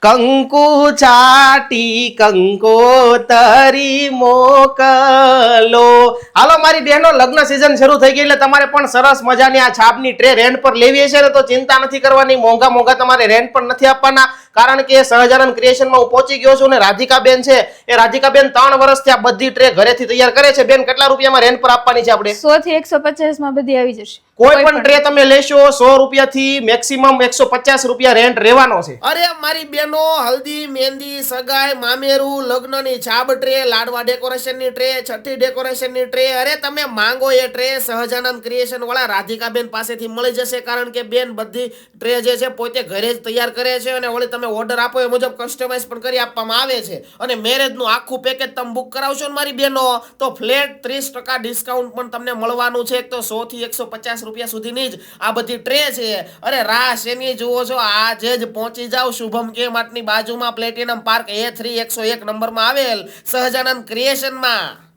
કંકુ ચાટી કંકોતરી મોકલો. હાલો મારી બહેનો, લગ્ન સિઝન શરૂ થઈ ગઈ એટલે તમારે પણ સરસ મજાની આ છાપની ટ્રે રેન્ટ પર લેવી હશે ને તો ચિંતા નથી કરવાની. મોંઘા મોંઘા તમારે રેન્ટ પર નથી આપવાના, કારણ કે સહજાનંદ ક્રિએશનમાં હું પહોંચી ગયો છું ને રાધિકાબેન છે એ રાધિકાબેન 3 વર્ષથી આ બધી ટ્રે ઘરેથી તૈયાર કરે છે. બેન, કેટલા રૂપિયામાં રેન્ટ પર આપવાની છે આપણે? 100 થી 150 માં બધી આવી જશે. કોઈ પણ ટ્રે તમે લેશો 100 રૂપિયાથી મેક્સિમમ 150 રૂપિયા રેન્ટ રહેવાનો છે. અરે મારી બેનો, હલ્દી, મહેંદી, સગાઈ, મામેરું, લગ્નની છાબ ટ્રે, લાડવા ડેકોરેશનની ટ્રે, છઠ્ઠી ડેકોરેશનની ટ્રે, અરે તમે માંગો એ ટ્રે સહજાનંદ ક્રિએશન વાળા રાધિકાબેન પાસેથી મળી જશે. કારણ કે બેન બધી ટ્રે જે છે પોતે ઘરે જ તૈયાર કરે છે અને વળી તમે ઓર્ડર આપો એ મુજબ કસ્ટમાઇઝ પણ કરી આપવામાં આવે છે. અને મેરેજનું આખું પેકેજ તમે બુક કરાવશો ને મારી બેનો તો ફ્લેટ 30% ડિસ્કાઉન્ટ પણ તમને મળવાનું છે. તો 100 થી 150 રૂપિયા સુધીની જ આ બધી ટ્રે છે. અરે રાસ એની જુઓ છો, આજે જ પહોંચી જાવ શુભમ કે માર્ટની બાજુમાં પ્લેટિનમ પાર્ક A3 101 નંબરમાં આવેલ સહજાનંદ ક્રિએશનમાં.